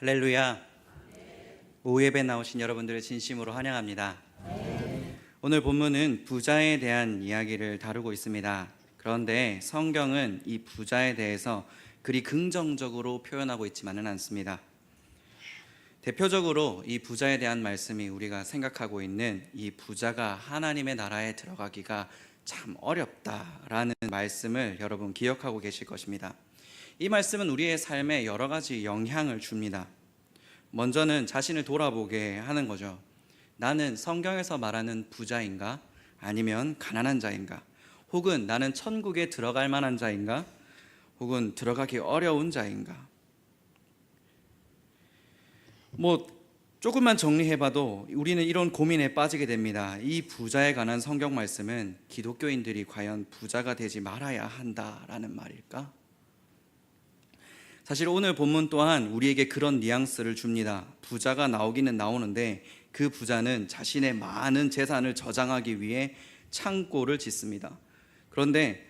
할렐루야. 오후 예배 나오신 여러분들을 진심으로 환영합니다. 오늘 본문은 부자에 대한 이야기를 다루고 있습니다. 그런데 성경은 이 부자에 대해서 그리 긍정적으로 표현하고 있지만은 않습니다. 대표적으로 이 부자에 대한 말씀이 우리가 생각하고 있는 이 부자가 하나님의 나라에 들어가기가 참 어렵다라는 말씀을 여러분 기억하고 계실 것입니다. 이 말씀은 우리의 삶에 여러 가지 영향을 줍니다. 먼저는 자신을 돌아보게 하는 거죠. 나는 성경에서 말하는 부자인가? 아니면 가난한 자인가? 혹은 나는 천국에 들어갈 만한 자인가? 혹은 들어가기 어려운 자인가? 조금만 정리해봐도 우리는 이런 고민에 빠지게 됩니다. 이 부자에 관한 성경 말씀은 기독교인들이 과연 부자가 되지 말아야 한다라는 말일까? 사실 오늘 본문 또한 우리에게 그런 뉘앙스를 줍니다. 부자가 나오기는 나오는데 그 부자는 자신의 많은 재산을 저장하기 위해 창고를 짓습니다. 그런데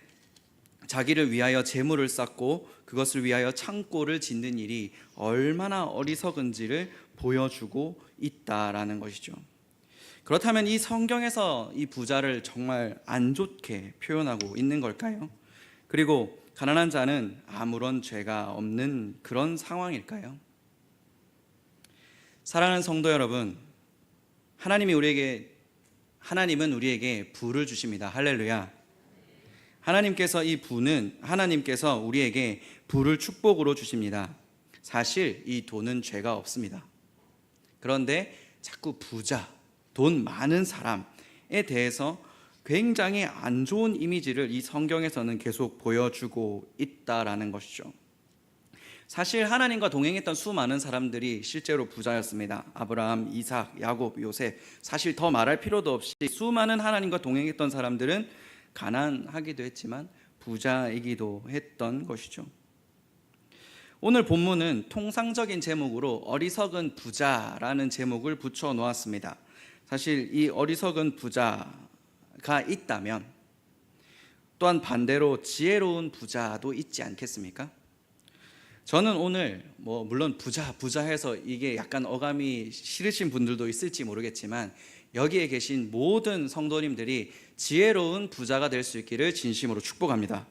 자기를 위하여 재물을 쌓고 그것을 위하여 창고를 짓는 일이 얼마나 어리석은지를 보여주고 있다라는 것이죠. 그렇다면 이 성경에서 이 부자를 정말 안 좋게 표현하고 있는 걸까요? 그리고 가난한 자는 아무런 죄가 없는 그런 상황일까요? 사랑하는 성도 여러분, 하나님은 우리에게 부를 주십니다. 할렐루야. 하나님께서 우리에게 부를 축복으로 주십니다. 사실 이 돈은 죄가 없습니다. 그런데 자꾸 부자, 돈 많은 사람에 대해서 굉장히 안 좋은 이미지를 이 성경에서는 계속 보여주고 있다라는 것이죠. 사실 하나님과 동행했던 수많은 사람들이 실제로 부자였습니다. 아브라함, 이삭, 야곱, 요셉, 사실 더 말할 필요도 없이 수많은 하나님과 동행했던 사람들은 가난하기도 했지만 부자이기도 했던 것이죠. 오늘 본문은 통상적인 제목으로 어리석은 부자라는 제목을 붙여 놓았습니다. 사실 이 어리석은 부자가 있다면 또한 반대로 지혜로운 부자도 있지 않겠습니까? 저는 오늘 물론 부자 해서 이게 약간 어감이 싫으신 분들도 있을지 모르겠지만 여기에 계신 모든 성도님들이 지혜로운 부자가 될 수 있기를 진심으로 축복합니다.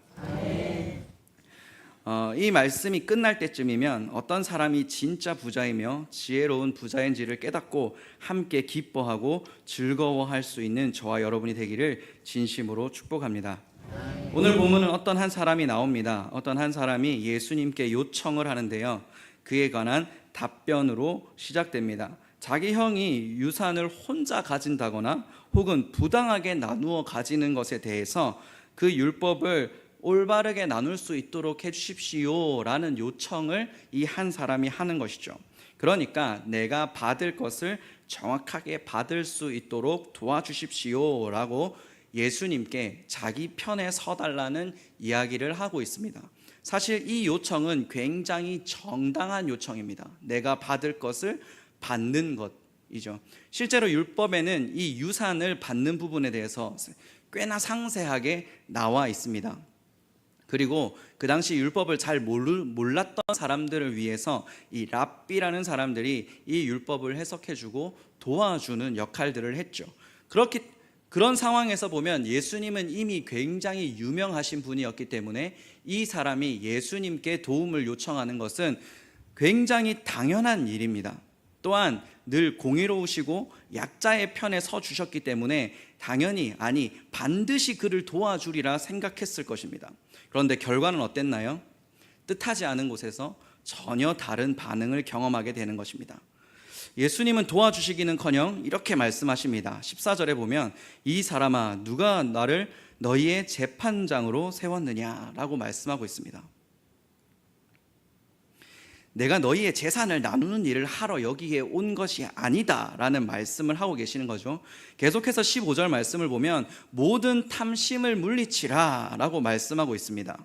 이 말씀이 끝날 때쯤이면 어떤 사람이 진짜 부자이며 지혜로운 부자인지를 깨닫고 함께 기뻐하고 즐거워할 수 있는 저와 여러분이 되기를 진심으로 축복합니다. 오늘 본문은 어떤 한 사람이 나옵니다. 어떤 한 사람이 예수님께 요청을 하는데요, 그에 관한 답변으로 시작됩니다. 자기 형이 유산을 혼자 가진다거나 혹은 부당하게 나누어 가지는 것에 대해서 그 율법을 올바르게 나눌 수 있도록 해주십시오 라는 요청을 이 한 사람이 하는 것이죠. 그러니까 내가 받을 것을 정확하게 받을 수 있도록 도와주십시오 라고 예수님께 자기 편에 서달라는 이야기를 하고 있습니다. 사실 이 요청은 굉장히 정당한 요청입니다. 내가 받을 것을 받는 것이죠. 실제로 율법에는 이 유산을 받는 부분에 대해서 꽤나 상세하게 나와 있습니다. 그리고 그 당시 율법을 잘 몰랐던 사람들을 위해서 이 랍비라는 사람들이 이 율법을 해석해주고 도와주는 역할들을 했죠. 그런 상황에서 보면 예수님은 이미 굉장히 유명하신 분이었기 때문에 이 사람이 예수님께 도움을 요청하는 것은 굉장히 당연한 일입니다. 또한 늘 공의로우시고 약자의 편에 서 주셨기 때문에 반드시 그를 도와주리라 생각했을 것입니다. 그런데 결과는 어땠나요? 뜻하지 않은 곳에서 전혀 다른 반응을 경험하게 되는 것입니다. 예수님은 도와주시기는커녕 이렇게 말씀하십니다. 14절에 보면 이 사람아 누가 나를 너희의 재판장으로 세웠느냐라고 말씀하고 있습니다. 내가 너희의 재산을 나누는 일을 하러 여기에 온 것이 아니다 라는 말씀을 하고 계시는 거죠. 계속해서 15절 말씀을 보면 모든 탐심을 물리치라 라고 말씀하고 있습니다.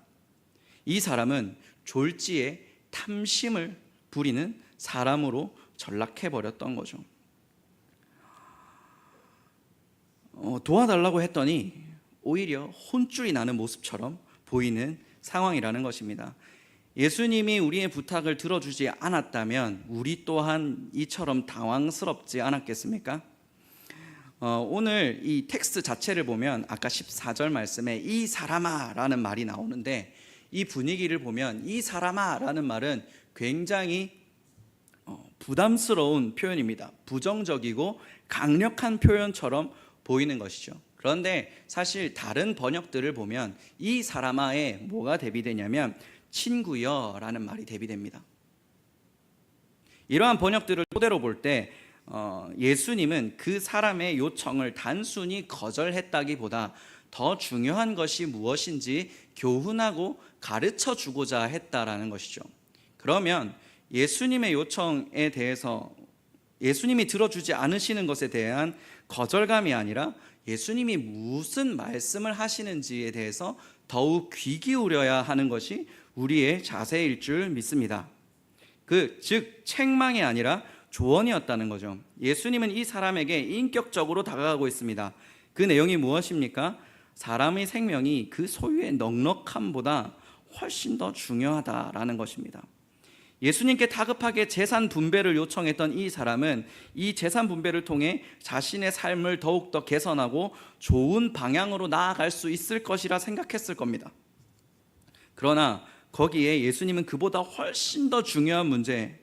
이 사람은 졸지에 탐심을 부리는 사람으로 전락해버렸던 거죠. 도와달라고 했더니 오히려 혼쭐이 나는 모습처럼 보이는 상황이라는 것입니다. 예수님이 우리의 부탁을 들어주지 않았다면 우리 또한 이처럼 당황스럽지 않았겠습니까? 오늘 이 텍스트 자체를 보면 아까 14절 말씀에 이 사람아 라는 말이 나오는데, 이 분위기를 보면 이 사람아 라는 말은 굉장히 부담스러운 표현입니다. 부정적이고 강력한 표현처럼 보이는 것이죠. 그런데 사실 다른 번역들을 보면 이 사람아에 뭐가 대비되냐면 친구여 라는 말이 대비됩니다. 이러한 번역들을 토대로 볼 때 예수님은 그 사람의 요청을 단순히 거절했다기보다 더 중요한 것이 무엇인지 교훈하고 가르쳐 주고자 했다라는 것이죠. 그러면 예수님의 요청에 대해서, 예수님이 들어주지 않으시는 것에 대한 거절감이 아니라 예수님이 무슨 말씀을 하시는지에 대해서 더욱 귀 기울여야 하는 것이 우리의 자세일 줄 믿습니다. 즉 책망이 아니라 조언이었다는 거죠. 예수님은 이 사람에게 인격적으로 다가가고 있습니다. 그 내용이 무엇입니까? 사람의 생명이 그 소유의 넉넉함보다 훨씬 더 중요하다라는 것입니다. 예수님께 다급하게 재산 분배를 요청했던 이 사람은 이 재산 분배를 통해 자신의 삶을 더욱더 개선하고 좋은 방향으로 나아갈 수 있을 것이라 생각했을 겁니다. 그러나 거기에 예수님은 그보다 훨씬 더 중요한 문제와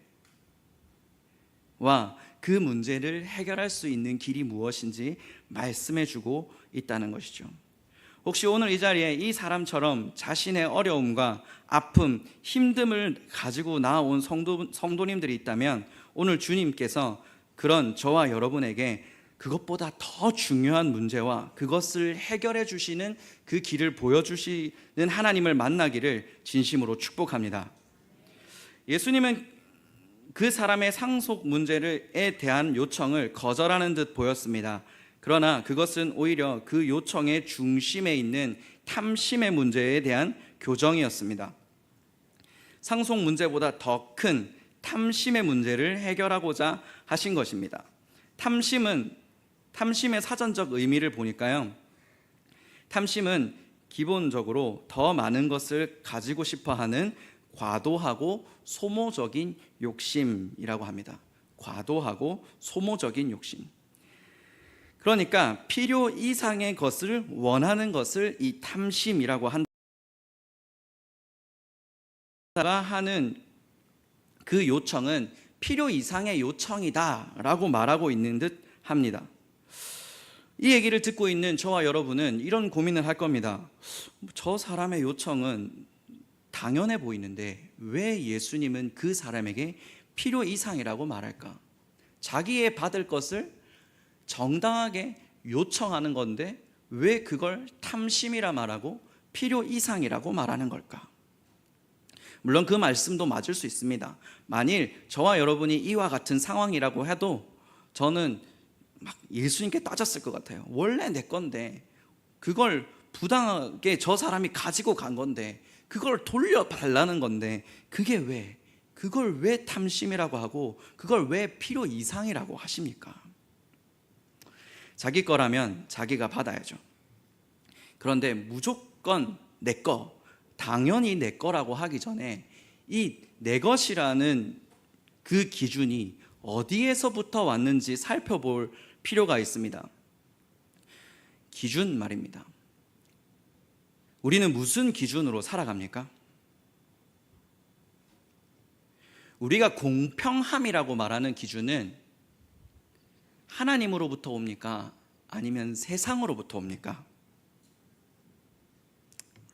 그 문제를 해결할 수 있는 길이 무엇인지 말씀해 주고 있다는 것이죠. 혹시 오늘 이 자리에 이 사람처럼 자신의 어려움과 아픔, 힘듦을 가지고 나온 성도님들이 있다면 오늘 주님께서 그런 저와 여러분에게 그것보다 더 중요한 문제와 그것을 해결해 주시는 그 길을 보여주시는 하나님을 만나기를 진심으로 축복합니다. 예수님은 그 사람의 상속 문제에 대한 요청을 거절하는 듯 보였습니다. 그러나 그것은 오히려 그 요청의 중심에 있는 탐심의 문제에 대한 교정이었습니다. 상속 문제보다 더 큰 탐심의 문제를 해결하고자 하신 것입니다. 탐심의 사전적 의미를 보니까요, 탐심은 기본적으로 더 많은 것을 가지고 싶어하는 과도하고 소모적인 욕심이라고 합니다. 과도하고 소모적인 욕심. 그러니까 필요 이상의 것을 원하는 것을 이 탐심이라고 한다가 하는 그 요청은 필요 이상의 요청이다라고 말하고 있는 듯 합니다. 이 얘기를 듣고 있는 저와 여러분은 이런 고민을 할 겁니다. 저 사람의 요청은 당연해 보이는데 왜 예수님은 그 사람에게 필요 이상이라고 말할까? 자기의 받을 것을 정당하게 요청하는 건데 왜 그걸 탐심이라 말하고 필요 이상이라고 말하는 걸까? 물론 그 말씀도 맞을 수 있습니다. 만일 저와 여러분이 이와 같은 상황이라고 해도 저는 막 예수님께 따졌을 것 같아요. 원래 내 건데 그걸 부당하게 저 사람이 가지고 간 건데 그걸 돌려달라는 건데 그걸 왜 탐심이라고 하고 그걸 왜 필요 이상이라고 하십니까? 자기 거라면 자기가 받아야죠. 그런데 무조건 내 거, 당연히 내 거라고 하기 전에 이 내 것이라는 그 기준이 어디에서부터 왔는지 살펴볼 필요가 있습니다. 기준 말입니다. 우리는 무슨 기준으로 살아갑니까? 우리가 공평함이라고 말하는 기준은 하나님으로부터 옵니까? 아니면 세상으로부터 옵니까?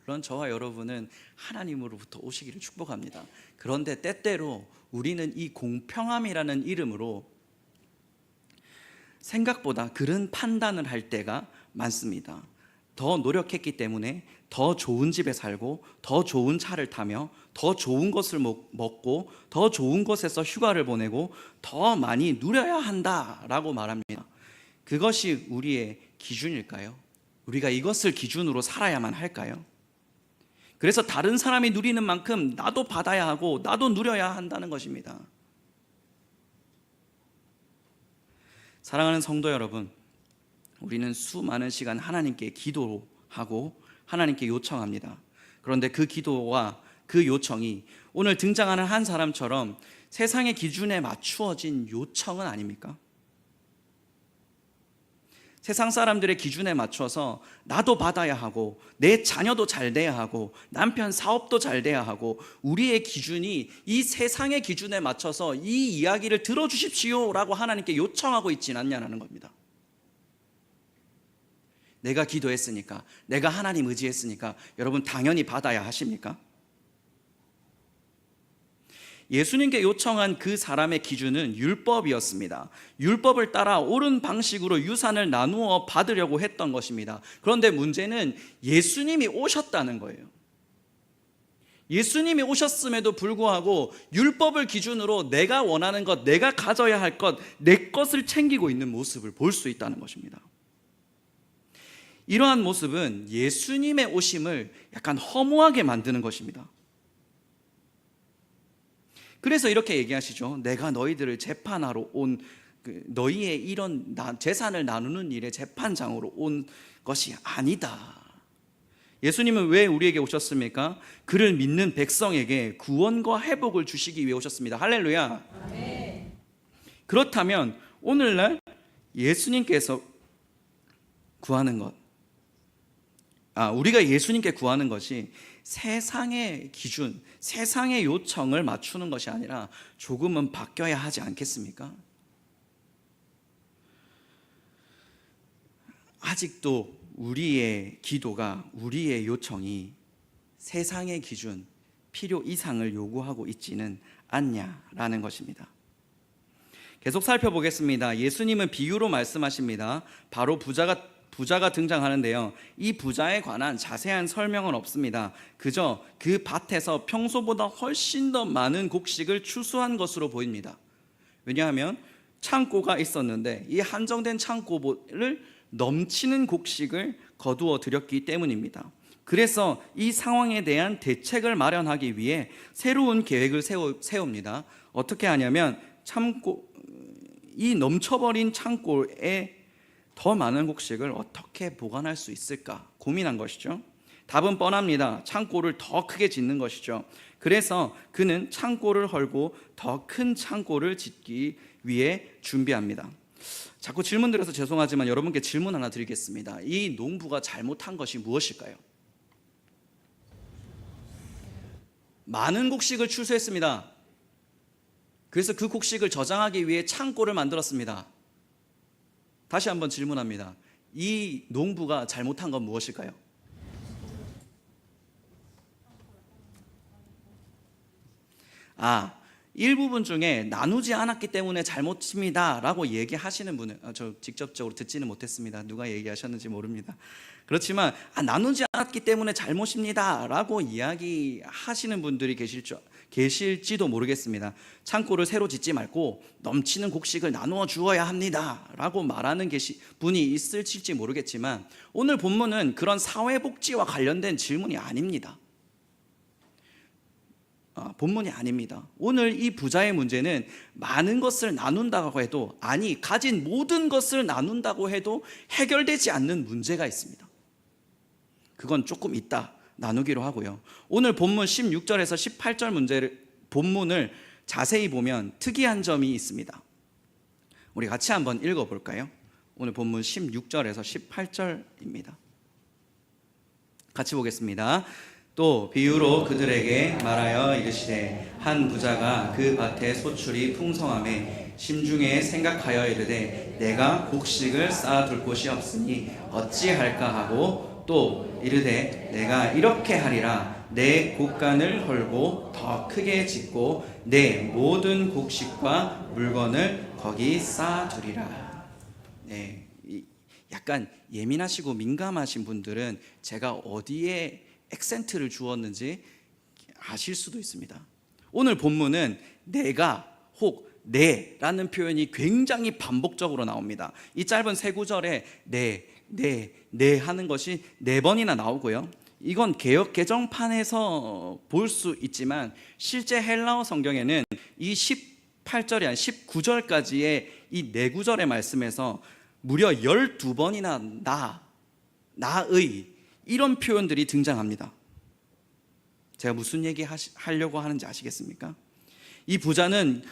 물론 저와 여러분은 하나님으로부터 오시기를 축복합니다. 그런데 때때로 우리는 이 공평함이라는 이름으로 생각보다 그런 판단을 할 때가 많습니다. 더 노력했기 때문에 더 좋은 집에 살고 더 좋은 차를 타며 더 좋은 것을 먹고 더 좋은 곳에서 휴가를 보내고 더 많이 누려야 한다라고 말합니다. 그것이 우리의 기준일까요? 우리가 이것을 기준으로 살아야만 할까요? 그래서 다른 사람이 누리는 만큼 나도 받아야 하고 나도 누려야 한다는 것입니다. 사랑하는 성도 여러분, 우리는 수많은 시간 하나님께 기도하고 하나님께 요청합니다. 그런데 그 기도와 그 요청이 오늘 등장하는 한 사람처럼 세상의 기준에 맞추어진 요청은 아닙니까? 세상 사람들의 기준에 맞춰서 나도 받아야 하고 내 자녀도 잘 돼야 하고 남편 사업도 잘 돼야 하고 우리의 기준이 이 세상의 기준에 맞춰서 이 이야기를 들어주십시오라고 하나님께 요청하고 있지는 않냐는 겁니다. 내가 기도했으니까, 내가 하나님 의지했으니까 여러분 당연히 받아야 하십니까? 예수님께 요청한 그 사람의 기준은 율법이었습니다. 율법을 따라 옳은 방식으로 유산을 나누어 받으려고 했던 것입니다. 그런데 문제는 예수님이 오셨다는 거예요. 예수님이 오셨음에도 불구하고 율법을 기준으로 내가 원하는 것, 내가 가져야 할 것, 내 것을 챙기고 있는 모습을 볼 수 있다는 것입니다. 이러한 모습은 예수님의 오심을 약간 허무하게 만드는 것입니다. 그래서 이렇게 얘기하시죠. 내가 너희들을 재판하러 온 너희의 이런 재산을 나누는 일의 재판장으로 온 것이 아니다. 예수님은 왜 우리에게 오셨습니까? 그를 믿는 백성에게 구원과 회복을 주시기 위해 오셨습니다. 할렐루야. 아멘. 그렇다면 오늘날 예수님께서 구하는 것, 우리가 예수님께 구하는 것이 세상의 기준, 세상의 요청을 맞추는 것이 아니라 조금은 바뀌어야 하지 않겠습니까? 아직도 우리의 기도가, 우리의 요청이 세상의 기준, 필요 이상을 요구하고 있지는 않냐라는 것입니다. 계속 살펴보겠습니다. 예수님은 비유로 말씀하십니다. 바로 부자가 등장하는데요. 이 부자에 관한 자세한 설명은 없습니다. 그저 그 밭에서 평소보다 훨씬 더 많은 곡식을 추수한 것으로 보입니다. 왜냐하면 창고가 있었는데 이 한정된 창고를 넘치는 곡식을 거두어 들였기 때문입니다. 그래서 이 상황에 대한 대책을 마련하기 위해 새로운 계획을 세웁니다. 어떻게 하냐면 이 넘쳐버린 창고에 더 많은 곡식을 어떻게 보관할 수 있을까 고민한 것이죠. 답은 뻔합니다. 창고를 더 크게 짓는 것이죠. 그래서 그는 창고를 헐고 더 큰 창고를 짓기 위해 준비합니다. 자꾸 질문 드려서 죄송하지만 여러분께 질문 하나 드리겠습니다. 이 농부가 잘못한 것이 무엇일까요? 많은 곡식을 추수했습니다. 그래서 그 곡식을 저장하기 위해 창고를 만들었습니다. 다시 한번 질문합니다. 이 농부가 잘못한 건 무엇일까요? 일부분 중에 나누지 않았기 때문에 잘못입니다 라고 얘기하시는 분은 저 직접적으로 듣지는 못했습니다. 누가 얘기하셨는지 모릅니다. 그렇지만 나누지 않았기 때문에 잘못입니다 라고 이야기하시는 분들이 계실지도 모르겠습니다. 창고를 새로 짓지 말고 넘치는 곡식을 나누어 주어야 합니다 라고 말하는 분이 있을지 모르겠지만 오늘 본문은 그런 사회복지와 관련된 질문이 아닙니다. 본문이 아닙니다. 오늘 이 부자의 문제는 많은 것을 나눈다고 해도, 가진 모든 것을 나눈다고 해도 해결되지 않는 문제가 있습니다. 그건 조금 이따 나누기로 하고요. 오늘 본문 16절에서 18절 본문을 자세히 보면 특이한 점이 있습니다. 우리 같이 한번 읽어볼까요? 오늘 본문 16절에서 18절입니다. 같이 보겠습니다. 또 비유로 그들에게 말하여 이르시되 한 부자가 그 밭에 소출이 풍성함에 심중에 생각하여 이르되 내가 곡식을 쌓아둘 곳이 없으니 어찌할까 하고 또 이르되 내가 이렇게 하리라 내 곡간을 헐고 더 크게 짓고 내 모든 곡식과 물건을 거기 쌓아두리라. 네, 약간 예민하시고 민감하신 분들은 제가 어디에 액센트를 주었는지 아실 수도 있습니다. 오늘 본문은 내가 혹 내라는 표현이 굉장히 반복적으로 나옵니다. 이 짧은 세 구절에 내 하는 것이 4번이나 나오고요. 이건 개역 개정판에서 볼 수 있지만 실제 헬라어 성경에는 이 18절이 아닌 19절까지의 이 4구절의 말씀에서 무려 12번이나 나의 이런 표현들이 등장합니다. 제가 무슨 얘기 하려고 하는지 아시겠습니까? 이 부자는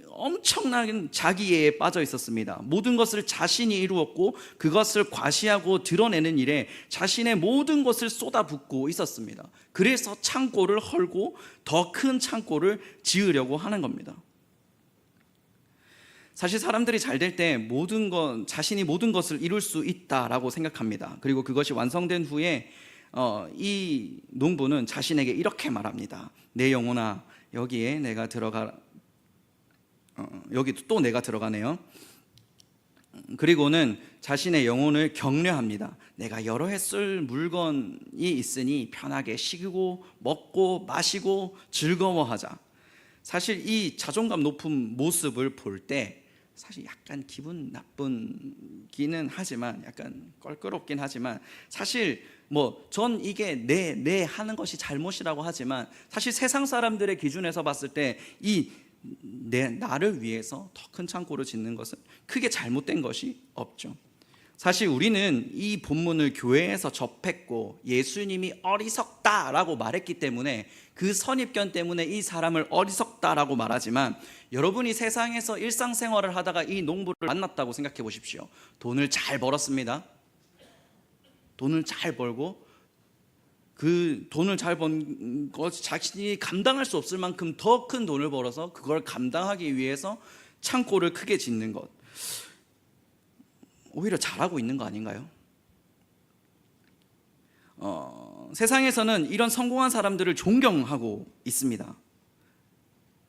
엄청난 자기애에 빠져 있었습니다. 모든 것을 자신이 이루었고 그것을 과시하고 드러내는 일에 자신의 모든 것을 쏟아붓고 있었습니다. 그래서 창고를 헐고 더 큰 창고를 지으려고 하는 겁니다. 사실 사람들이 잘 될 때 자신이 모든 것을 이룰 수 있다라고 생각합니다. 그리고 그것이 완성된 후에 이 농부는 자신에게 이렇게 말합니다. 내 영혼아, 여기에 내가 여기도 또 내가 들어가네요. 그리고는 자신의 영혼을 격려합니다. 내가 여러 해 쓸 물건이 있으니 편하게 쉬고 먹고 마시고 즐거워하자. 사실 이 자존감 높은 모습을 볼 때 사실 약간 기분 나쁘기는 하지만, 약간 껄끄럽긴 하지만, 사실 전 이게 내 하는 것이 잘못이라고 하지만, 사실 세상 사람들의 기준에서 봤을 때 나를 위해서 더 큰 창고를 짓는 것은 크게 잘못된 것이 없죠. 사실 우리는 이 본문을 교회에서 접했고 예수님이 어리석다라고 말했기 때문에 그 선입견 때문에 이 사람을 어리석다라고 말하지만, 여러분이 세상에서 일상생활을 하다가 이 농부를 만났다고 생각해 보십시오. 돈을 잘 벌었습니다. 돈을 잘 벌고 그 돈을 잘 번 것 자신이 감당할 수 없을 만큼 더 큰 돈을 벌어서 그걸 감당하기 위해서 창고를 크게 짓는 것, 오히려 잘하고 있는 거 아닌가요? 세상에서는 이런 성공한 사람들을 존경하고 있습니다.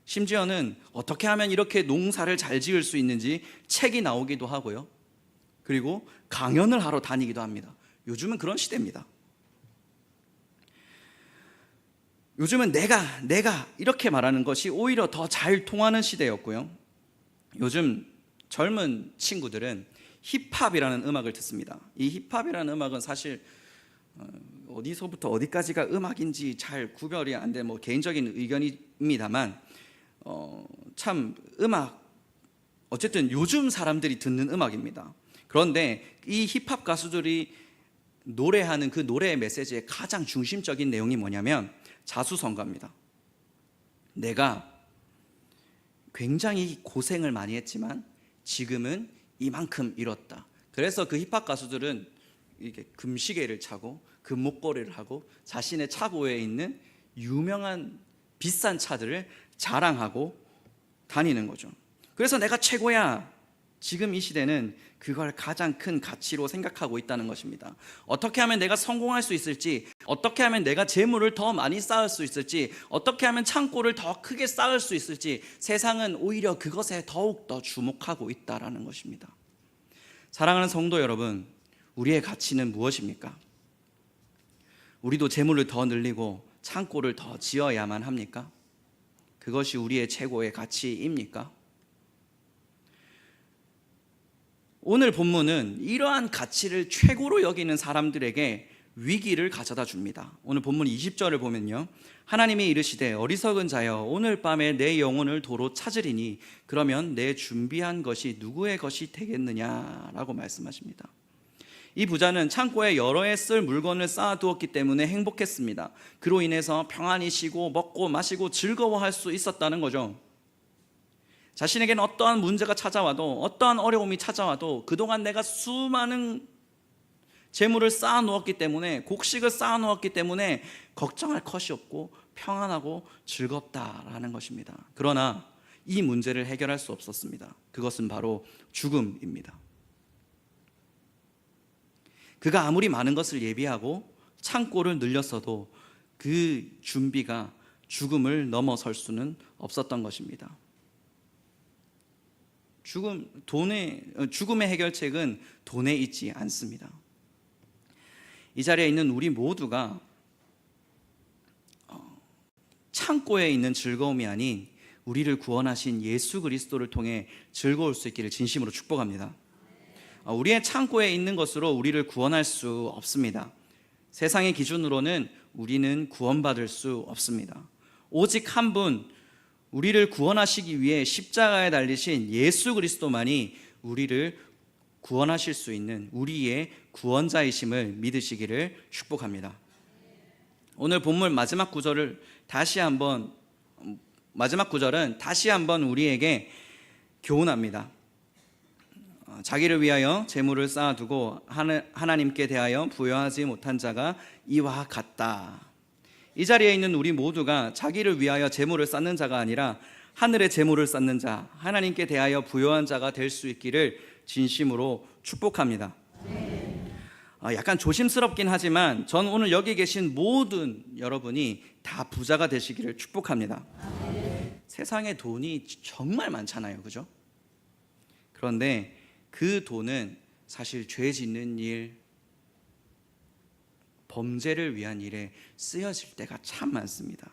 심지어는 어떻게 하면 이렇게 농사를 잘 지을 수 있는지 책이 나오기도 하고요. 그리고 강연을 하러 다니기도 합니다. 요즘은 그런 시대입니다. 요즘은 내가 이렇게 말하는 것이 오히려 더 잘 통하는 시대였고요. 요즘 젊은 친구들은 힙합이라는 음악을 듣습니다. 이 힙합이라는 음악은 사실 어디서부터 어디까지가 음악인지 잘 구별이 안 돼, 개인적인 의견입니다만, 참 어쨌든 요즘 사람들이 듣는 음악입니다. 그런데 이 힙합 가수들이 노래하는 그 노래의 메시지의 가장 중심적인 내용이 뭐냐면 자수성가입니다. 내가 굉장히 고생을 많이 했지만 지금은 이만큼 이뤘다. 그래서 그 힙합 가수들은 이렇게 금시계를 차고 금목걸이를 하고 자신의 차고에 있는 유명한 비싼 차들을 자랑하고 다니는 거죠. 그래서 내가 최고야. 지금 이 시대는 그걸 가장 큰 가치로 생각하고 있다는 것입니다. 어떻게 하면 내가 성공할 수 있을지, 어떻게 하면 내가 재물을 더 많이 쌓을 수 있을지, 어떻게 하면 창고를 더 크게 쌓을 수 있을지, 세상은 오히려 그것에 더욱 더 주목하고 있다는 것입니다. 사랑하는 성도 여러분, 우리의 가치는 무엇입니까? 우리도 재물을 더 늘리고 창고를 더 지어야만 합니까? 그것이 우리의 최고의 가치입니까? 오늘 본문은 이러한 가치를 최고로 여기는 사람들에게 위기를 가져다 줍니다. 오늘 본문 20절을 보면요, 하나님이 이르시되 어리석은 자여 오늘 밤에 내 영혼을 도로 찾으리니 그러면 내 준비한 것이 누구의 것이 되겠느냐라고 말씀하십니다. 이 부자는 창고에 여러 해 쓸 물건을 쌓아두었기 때문에 행복했습니다. 그로 인해서 평안히 쉬고 먹고 마시고 즐거워할 수 있었다는 거죠. 자신에게는 어떠한 문제가 찾아와도, 어떠한 어려움이 찾아와도 그동안 내가 수많은 재물을 쌓아놓았기 때문에, 곡식을 쌓아놓았기 때문에 걱정할 것이 없고 평안하고 즐겁다라는 것입니다. 그러나 이 문제를 해결할 수 없었습니다. 그것은 바로 죽음입니다. 그가 아무리 많은 것을 예비하고 창고를 늘렸어도 그 준비가 죽음을 넘어설 수는 없었던 것입니다. 죽음의 해결책은 돈에 있지 않습니다. 이 자리에 있는 우리 모두가 창고에 있는 즐거움이 아닌 우리를 구원하신 예수 그리스도를 통해 즐거울 수 있기를 진심으로 축복합니다. 우리의 창고에 있는 것으로 우리를 구원할 수 없습니다. 세상의 기준으로는 우리는 구원받을 수 없습니다. 오직 한 분, 우리를 구원하시기 위해 십자가에 달리신 예수 그리스도만이 우리를 구원하실 수 있는 우리의 구원자이심을 믿으시기를 축복합니다. 오늘 본문 마지막 구절은 다시 한번 우리에게 교훈합니다. 자기를 위하여 재물을 쌓아두고 하나님께 대하여 부여하지 못한 자가 이와 같다. 이 자리에 있는 우리 모두가 자기를 위하여 재물을 쌓는 자가 아니라 하늘의 재물을 쌓는 자, 하나님께 대하여 부여한 자가 될 수 있기를 진심으로 축복합니다. 약간 조심스럽긴 하지만 전 오늘 여기 계신 모든 여러분이 다 부자가 되시기를 축복합니다. 세상에 돈이 정말 많잖아요, 그죠? 그런데 그 돈은 사실 죄 짓는 일, 범죄를 위한 일에 쓰여질 때가 참 많습니다.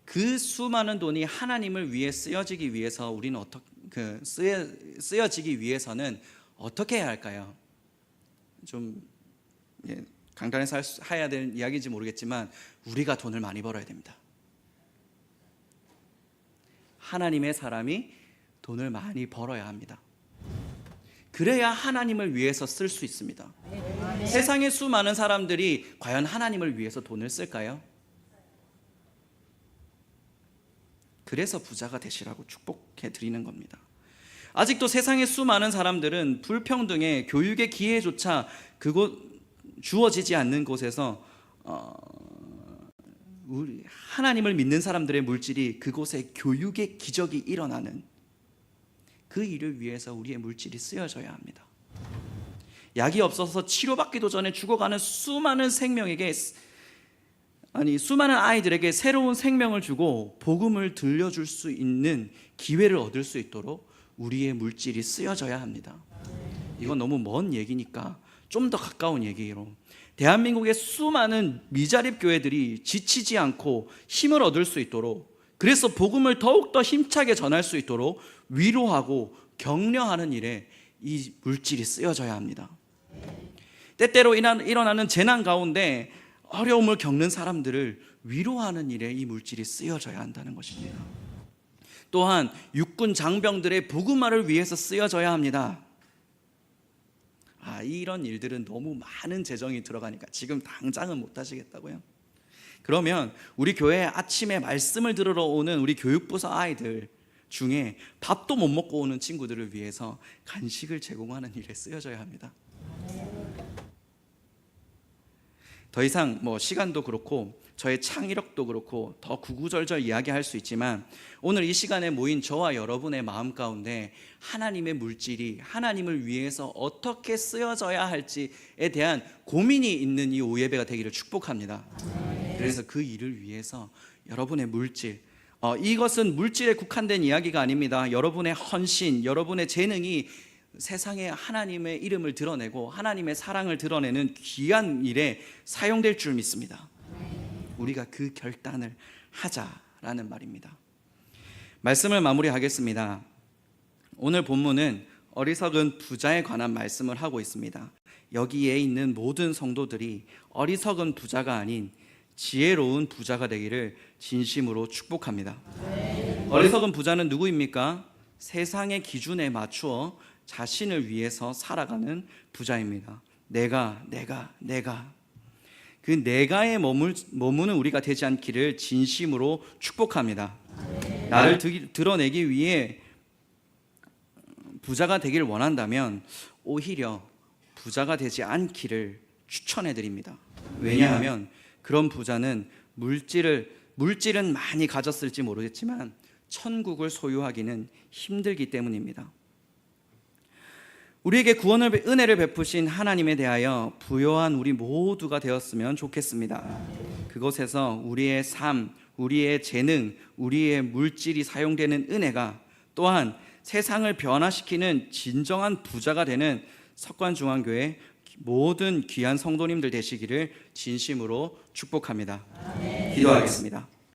그 수많은 돈이 하나님을 위해 쓰여지기 위해서 우리는 쓰여지기 위해서는 어떻게 해야 할까요? 좀 강단에서 해야 될 이야기인지 모르겠지만 우리가 돈을 많이 벌어야 됩니다. 하나님의 사람이 돈을 많이 벌어야 합니다. 그래야 하나님을 위해서 쓸 수 있습니다. 세상의 수많은 사람들이 과연 하나님을 위해서 돈을 쓸까요? 그래서 부자가 되시라고 축복해 드리는 겁니다. 아직도 세상의 수많은 사람들은 불평등의 교육의 기회조차 주어지지 않는 곳에서 하나님을 믿는 사람들의 물질이 그곳에 교육의 기적이 일어나는 그 일을 위해서 우리의 물질이 쓰여져야 합니다. 약이 없어서 치료받기도 전에 죽어가는 수많은 아이들에게 새로운 생명을 주고 복음을 들려줄 수 있는 기회를 얻을 수 있도록 우리의 물질이 쓰여져야 합니다. 이건 너무 먼 얘기니까 좀 더 가까운 얘기로, 대한민국의 수많은 미자립 교회들이 지치지 않고 힘을 얻을 수 있도록, 그래서 복음을 더욱더 힘차게 전할 수 있도록 위로하고 격려하는 일에 이 물질이 쓰여져야 합니다. 때때로 일어나는 재난 가운데 어려움을 겪는 사람들을 위로하는 일에 이 물질이 쓰여져야 한다는 것입니다. 또한 육군 장병들의 복음화를 위해서 쓰여져야 합니다. 이런 일들은 너무 많은 재정이 들어가니까 지금 당장은 못 하시겠다고요? 그러면 우리 교회에 아침에 말씀을 들으러 오는 우리 교육부서 아이들 중에 밥도 못 먹고 오는 친구들을 위해서 간식을 제공하는 일에 쓰여져야 합니다. 더 이상 시간도 그렇고 저의 창의력도 그렇고 더 구구절절 이야기할 수 있지만, 오늘 이 시간에 모인 저와 여러분의 마음 가운데 하나님의 물질이 하나님을 위해서 어떻게 쓰여져야 할지에 대한 고민이 있는 이 오예배가 되기를 축복합니다. 그래서 그 일을 위해서 여러분의 물질, 이것은 물질에 국한된 이야기가 아닙니다. 여러분의 헌신, 여러분의 재능이 세상에 하나님의 이름을 드러내고 하나님의 사랑을 드러내는 귀한 일에 사용될 줄 믿습니다. 우리가 그 결단을 하자라는 말입니다. 말씀을 마무리하겠습니다. 오늘 본문은 어리석은 부자에 관한 말씀을 하고 있습니다. 여기에 있는 모든 성도들이 어리석은 부자가 아닌 지혜로운 부자가 되기를 진심으로 축복합니다. 어리석은 부자는 누구입니까? 세상의 기준에 맞추어 자신을 위해서 살아가는 부자입니다. 내가 그 내가에 머무는 우리가 되지 않기를 진심으로 축복합니다. 나를 드러내기 위해 부자가 되길 원한다면 오히려 부자가 되지 않기를 추천해 드립니다. 왜냐하면 그런 부자는 물질은 많이 가졌을지 모르겠지만 천국을 소유하기는 힘들기 때문입니다. 우리에게 은혜를 베푸신 하나님에 대하여 부요한 우리 모두가 되었으면 좋겠습니다. 그곳에서 우리의 삶, 우리의 재능, 우리의 물질이 사용되는 은혜가 또한 세상을 변화시키는 진정한 부자가 되는 석관중앙교회 모든 귀한 성도님들 되시기를 진심으로 축복합니다. 기도하겠습니다.